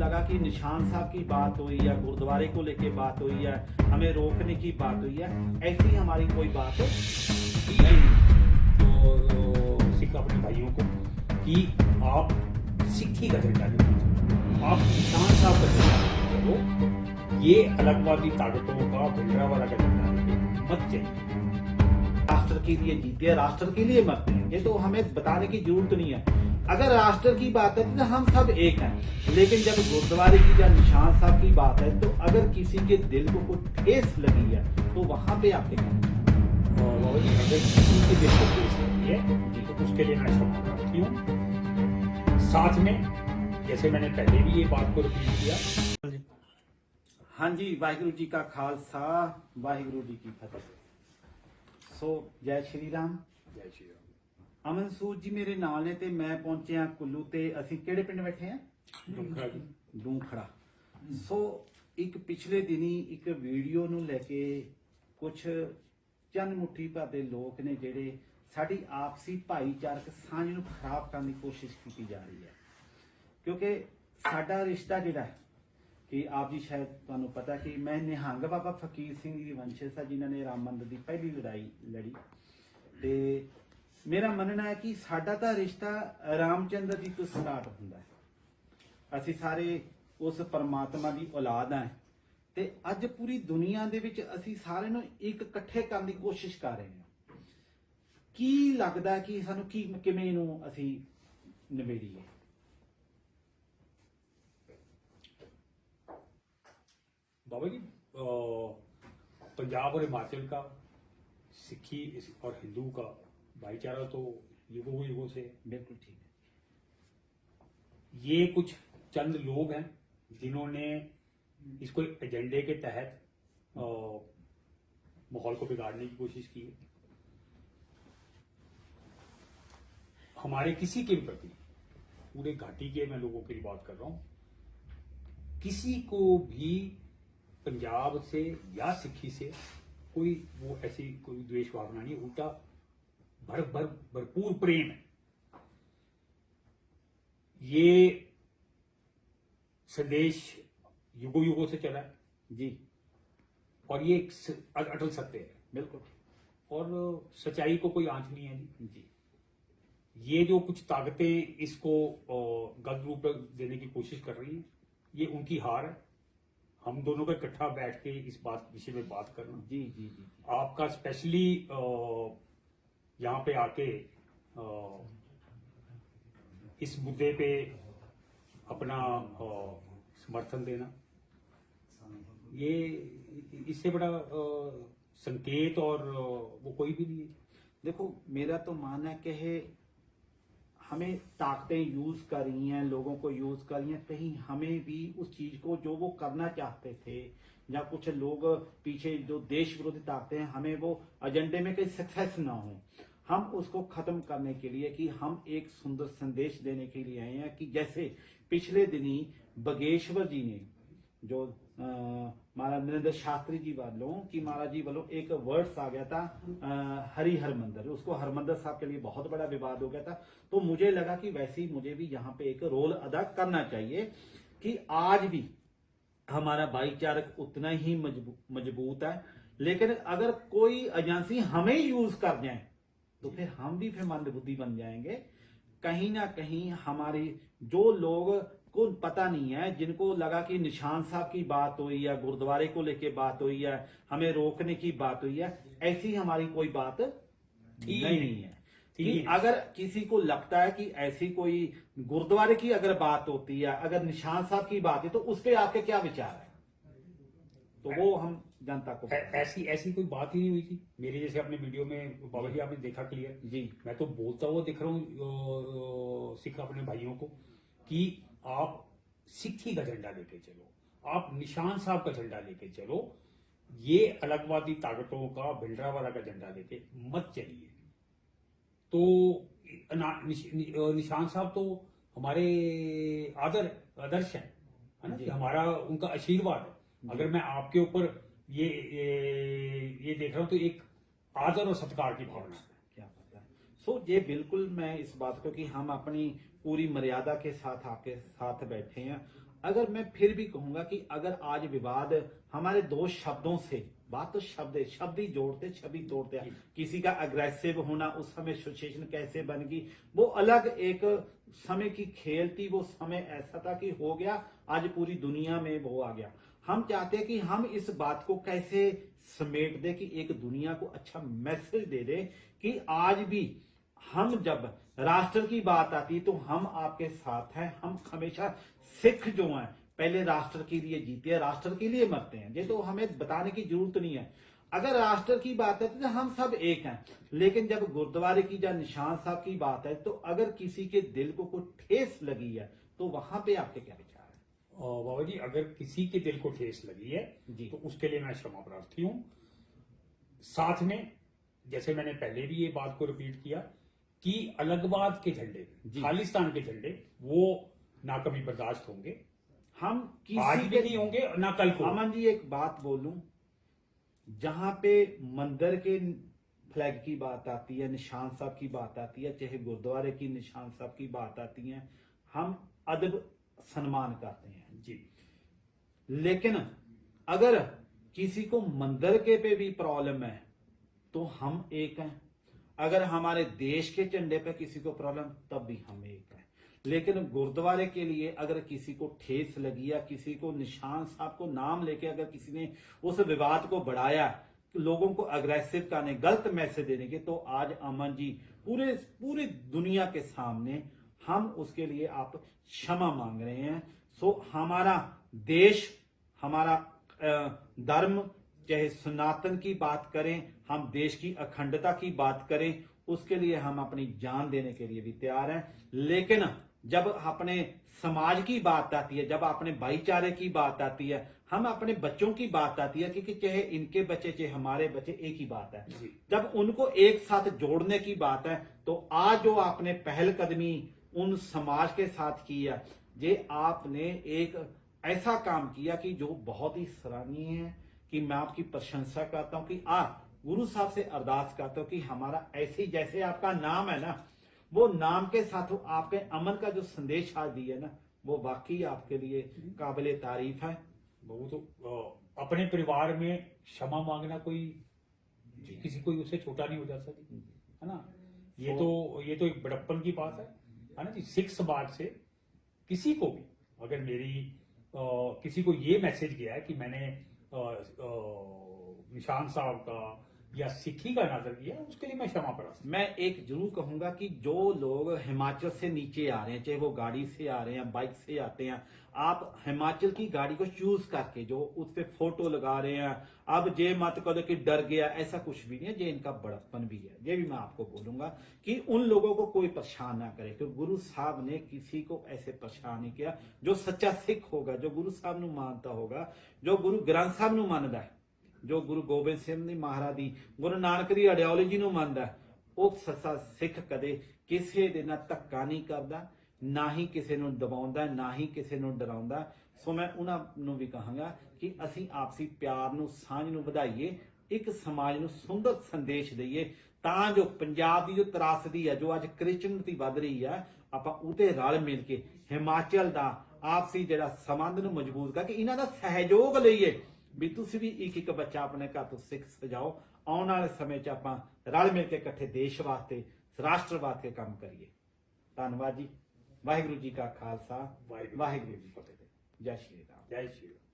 लगा कि निशान साहब की बात हुई या गुरुद्वारे को लेके बात हुई या हमें रोकने की बात हुई है, ऐसी हमारी कोई बात नहीं। तो सिख अपने भाइयों को कि आप सिक्खी का झंडा लेके चलो, आप निशान साहब का झंडा लेके चलो, ये अलगवादी ताकतों का भिंडरावाला का झंडा लेके मत चलिए। राष्ट्र के लिए जीते हैं, राष्ट्र के लिए मरते हैं, ये तो हमें बताने की जरूरत नहीं है। अगर राष्ट्र की बात है तो हम सब एक हैं, लेकिन जब गुरुद्वारे की या निशान साहब की बात है तो अगर किसी के दिल को कोई ठेस लगी है तो वहां पे आप क्या बाबा जी, अगर किसी के दिल को ठेस लगी है तो उसके लिए मैं क्षमा प्रार्थी हूँ। साथ में जैसे मैंने पहले भी ये बात को रिपीट किया। हाँ जी, वाहिगुरु जी का खालसा, वाहिगुरु जी की फतेह। सो जय श्री राम। जय श्री राम। ਅਮਨ ਸੂਦ ਜੀ ਮੇਰੇ ਨਾਲ ਨੇ ਤੇ ਮੈਂ ਪਹੁੰਚਿਆ ਕੁੱਲੂ ਤੇ ਅਸੀਂ ਕਿਹੜੇ ਪਿੰਡ ਬੈਠੇ ਆ? ਦੁਖੜਾ ਜੀ। ਦੂਖੜਾ। ਸੋ ਇੱਕ ਪਿਛਲੇ ਦਿਨੀ ਇੱਕ ਵੀਡੀਓ ਨੂੰ ਲੈ ਕੇ ਕੁਝ ਚੰਦ ਮੁੱਠੀ ਭਰ ਦੇ ਲੋਕ ਨੇ ਜਿਹੜੇ ਸਾਡੀ ਆਪਸੀ ਭਾਈਚਾਰਕ ਸਾਂਝ ਨੂੰ ਖਰਾਬ ਕਰਨ ਦੀ ਕੋਸ਼ਿਸ਼ ਕੀਤੀ ਜਾ ਰਹੀ ਹੈ, ਕਿਉਂਕਿ ਸਾਡਾ ਰਿਸ਼ਤਾ ਜਿਹੜਾ ਹੈ ਕਿ ਆਪ ਜੀ ਸ਼ਾਇਦ ਤੁਹਾਨੂੰ ਪਤਾ ਕਿ ਮੈਂ ਨਿਹੰਗ ਬਾਬਾ ਫਕੀਰ ਸਿੰਘ ਜੀ ਵੰਸ਼ਜ ਆ ਜਿਨ੍ਹਾਂ ਨੇ ਰਾਮ ਮੰਦਰ ਦੀ ਪਹਿਲੀ ਲੜਾਈ ਲੜੀ ਤੇ मेरा मनना है कि साडा ता रिश्ता रामचंद्र जी तो स्टार्ट होंदा है। ਅਸੀਂ ਸਾਰੇ ਉਸ ਪਰਮਾਤਮਾ ਦੀ ਔਲਾਦ ਹਾਂ ਤੇ ਅੱਜ ਪੂਰੀ ਦੁਨੀਆ ਦੇ ਵਿੱਚ ਅਸੀਂ ਸਾਰੇ ਨੂੰ ਇੱਕ ਇਕੱਠੇ ਕਰਨ ਦੀ ਕੋਸ਼ਿਸ਼ ਕਰ ਰਹੇ ਹਾਂ। ਕੀ ਲੱਗਦਾ ਕਿ ਸਾਨੂੰ ਕਿਵੇਂ ਇਹਨੂੰ ਅਸੀਂ ਨਿਬੇੜੀਏ? बाबा जी, पंजाब और हिमाचल का सिखी और हिंदू का भाईचारा तो युगों से बिल्कुल ठीक है। ये कुछ चंद लोग हैं जिन्होंने इसको एजेंडे के तहत माहौल को बिगाड़ने की कोशिश की है। हमारे किसी के प्रति, पूरे घाटी के मैं लोगों की बात कर रहा हूं, किसी को भी पंजाब से या सिक्खी से कोई वो ऐसी कोई द्वेष भावना नहीं, उल्टा भरपूर प्रेम है। ये संदेश युगों से चला है जी, और ये एक अटल सत्य है। बिल्कुल। और सच्चाई को कोई आंच नहीं है जी। ये जो कुछ ताकतें इसको गलत रूप देने की कोशिश कर रही हैं, ये उनकी हार है। हम दोनों का इकट्ठा बैठ के इस बात विषय में बात करना, जी जी जी, आपका स्पेशली यहाँ पे आके इस मुद्दे पे अपना समर्थन देना, ये इससे बड़ा संकेत और वो कोई भी नहीं है। देखो, मेरा तो मानना है कि हमें ताकतें यूज कर रही हैं, लोगों को यूज कर रही हैं, कहीं हमें भी उस चीज को जो वो करना चाहते थे या कुछ लोग पीछे जो देश विरोधी ताकतें हैं, हमें वो एजेंडे में कहीं सक्सेस ना हो, हम उसको खत्म करने के लिए कि हम एक सुंदर संदेश देने के लिए आए हैं कि जैसे पिछले दिनी बगेश्वर जी ने जो महाराज नरेंद्र शास्त्री जी वालों कि महाराज जी वालों एक वर्ड्स आ गया था हरि हरमंदर, उसको हरमंदर साहब के लिए बहुत बड़ा विवाद हो गया था। तो मुझे लगा कि वैसे ही मुझे भी यहाँ पे एक रोल अदा करना चाहिए कि आज भी हमारा भाईचारक उतना ही मजबूत है, लेकिन अगर कोई एजेंसी हमें यूज कर जाए तो फिर हम भी फिर मंदबुद्धि बन जाएंगे। कहीं ना कहीं हमारी जो लोग को पता नहीं है, जिनको लगा कि निशान साहब की बात हुई या गुरुद्वारे को लेके बात हुई या हमें रोकने की बात हुई है, ऐसी हमारी कोई बात नहीं है। कि अगर किसी को लगता है कि ऐसी कोई गुरुद्वारे की अगर बात होती है, अगर निशान साहब की बात है, तो उस पर आपके क्या विचार है? तो वो हम जनता को ऐसी कोई बात ही नहीं हुई थी। मेरे जैसे अपने वीडियो में बाबा जी आपने देखा क्लियर जी, मैं तो बोलता हुआ दिख रहा हूँ सिख अपने भाइयों को कि आप सिक्खी का झंडा लेके चलो, आप निशान साहब का झंडा लेके चलो, ये अलगवादी ताकतों का भिंडरावाला का झंडा लेके मत चलिए। तो निशान साहब तो हमारे आदर्श है ना, कि हमारा उनका आशीर्वाद है। अगर मैं आपके ऊपर ये देख रहा हूं तो एक आदर और सत्कार की भावना है। क्या पता है। सो ये बिल्कुल मैं इस बात को कि हम अपनी पूरी मर्यादा के साथ आपके साथ बैठे हैं। अगर मैं फिर भी कहूंगा कि अगर आज विवाद हमारे दो शब्दों से, बात तो शब्द है, शब्द ही जोड़ते छवि तोड़ते हैं, किसी का अग्रेसिव होना, उस समय सिचुएशन कैसे बन गई, वो अलग एक समय की खेल थी। वो समय ऐसा था कि हो गया, आज पूरी दुनिया में वो आ गया। हम चाहते हैं कि हम इस बात को कैसे समेट दे कि एक दुनिया को अच्छा मैसेज दे दे कि आज भी हम जब राष्ट्र की बात आती तो हम आपके साथ हैं। हम हमेशा सिख जो हैं पहले राष्ट्र के लिए जीते हैं, राष्ट्र के लिए मरते हैं। ये तो हमें बताने की जरूरत नहीं है। अगर राष्ट्र की बात है तो हम सब एक हैं, लेकिन जब गुरुद्वारे की या निशान साहब की बात है तो अगर किसी के दिल को कोई ठेस लगी है तो वहां पे आपके क्या विचार है? बाबा जी, अगर किसी के दिल को ठेस लगी है जी। तो उसके लिए मैं क्षमा प्रार्थी हूं। साथ में जैसे मैंने पहले भी ये बात को रिपीट किया कि अलगवाद के झंडे, जी। खालिस्तान के झंडे, वो ना कभी बर्दाश्त होंगे, हम आज किसी भी नहीं होंगे और ना कल को। अमन जी एक बात बोलूं, जहां पे मंदिर के फ्लैग की बात आती है, निशान साहब की बात आती है, चाहे गुरुद्वारे की निशान साहब की बात आती है, हम अदब सम्मान करते हैं जी। लेकिन अगर किसी को मंदिर के पे भी प्रॉब्लम है तो हम एक हैं। अगर हमारे देश के झंडे पे किसी को प्रॉब्लम तब भी हम एक हैं। लेकिन गुरुद्वारे के लिए अगर किसी को ठेस लगी या किसी को निशान साहब को नाम लेके अगर किसी ने उस विवाद को बढ़ाया, लोगों को अग्रेसिव करने, गलत मैसेज देने के, तो आज अमन जी पूरी दुनिया के सामने हम उसके लिए आप क्षमा मांग रहे हैं। सो हमारा देश, हमारा धर्म, चाहे सनातन की बात करें, हम देश की अखंडता की बात करें, उसके लिए हम अपनी जान देने के लिए भी तैयार हैं। लेकिन जब अपने समाज की बात आती है, जब अपने भाईचारे की बात आती है, हम अपने बच्चों की बात आती है, क्योंकि चाहे इनके बच्चे चाहे हमारे बच्चे एक ही बात है, जब उनको एक साथ जोड़ने की बात है, तो आज जो आपने पहल कदमी उन समाज के साथ की है, ये आपने एक ऐसा काम किया कि जो बहुत ही सराहनीय है, कि मैं आपकी प्रशंसा करता हूं कि आप गुरु साहब से अरदास करता हूं कि हमारा ऐसे ही जैसे आपका नाम है ना, वो नाम के साथ आपके अमन का जो संदेश आज दिया है ना, वो वाकई आपके लिए काबिले तारीफ है। वो तो अपने परिवार में क्षमा मांगना कोई किसी कोई उससे छोटा नहीं हो जा सकती, है ना। ये तो एक बड़प्पन की बात है ना जी। सिख समाज से किसी को भी अगर मेरी किसी को ये मैसेज गया है कि मैंने निशान साहब का या सिखी का नजर किया, उसके लिए मैं क्षमा प्रार्थी। मैं एक जरूर कहूंगा कि जो लोग हिमाचल से नीचे आ रहे हैं, चाहे वो गाड़ी से आ रहे हैं, बाइक से आते हैं, आप हिमाचल की गाड़ी को चूज करके जो उस पे फोटो लगा रहे हैं, अब ये मत करो कि डर गया, ऐसा कुछ भी नहीं है। ये इनका बड़प्पन भी है। ये भी मैं आपको बोलूंगा कि उन लोगों को कोई परेशान ना करे, क्योंकि गुरु साहब ने किसी को ऐसे परेशान नहीं किया। जो सच्चा सिख होगा, जो गुरु साहब ਨੂੰ मानता होगा, जो गुरु ग्रंथ साहब ਨੂੰ ਮੰਨਦਾ है, जो गुरु गोबिंद सिंह जी महाराज दी, गुरु नानक दी आइडियोलॉजी ਨੂੰ ਮੰਨਦਾ है, ਉਹ ਸੱਚਾ ਸਿੱਖ ਕਦੇ ਕਿਸੇ ਦੇ ਨਾਲ ਧੱਕਾ ਨਹੀਂ ਕਰਦਾ, ਨਾ ਹੀ ਕਿਸੇ ਨੂੰ ਦਬਾਉਂਦਾ, ਨਾ ਹੀ ਕਿਸੇ ਨੂੰ ਡਰਾਉਂਦਾ। ਸੋ ਮੈਂ ਉਹਨਾਂ ਨੂੰ ਵੀ ਕਹਾਂਗਾ ਕਿ ਅਸੀਂ ਆਪਸੀ ਪਿਆਰ ਨੂੰ, ਸਾਂਝ ਨੂੰ ਵਧਾਈਏ, ਇੱਕ ਸਮਾਜ ਨੂੰ ਸੁੰਦਰ ਸੰਦੇਸ਼ ਦਈਏ, ਤਾਂ ਜੋ ਪੰਜਾਬ ਦੀ ਜੋ ਤਰਾਸਦੀ ਹੈ, ਜੋ ਅੱਜ ਕ੍ਰਿਸਚਨਤੀ ਵੱਧ ਰਹੀ ਹੈ, ਆਪਾਂ ਉਹਤੇ ਰਲ ਮਿਲ ਕੇ ਹਿਮਾਚਲ ਦਾ ਆਪਸੀ ਜਿਹੜਾ ਸੰਬੰਧ ਨੂੰ ਮਜ਼ਬੂਤ ਕਰਕੇ ਇਹਨਾਂ ਦਾ ਸਹਿਯੋਗ ਲਈਏ ਵੀ ਤੁਸੀਂ ਵੀ ਇੱਕ ਇੱਕ ਬੱਚਾ ਆਪਣੇ ਘਰ ਤੋਂ ਸਿੱਖ ਸਜਾਓ। ਆਉਣ ਵਾਲੇ ਸਮੇਂ 'ਚ ਆਪਾਂ ਰਲ ਮਿਲ ਕੇ ਇਕੱਠੇ ਦੇਸ਼ ਵਾਸਤੇ, ਰਾਸ਼ਟਰ ਵਾਸਤੇ ਕੰਮ ਕਰੀਏ। ਧੰਨਵਾਦ ਜੀ। ਵਾਹਿਗੁਰੂ ਜੀ ਕਾ ਖਾਲਸਾ, ਵਾਹਿਗੁਰੂ ਜੀ ਕੀ ਫਤਿਹ। ਜੈ ਸ਼੍ਰੀ ਰਾਮ। जय श्री राम।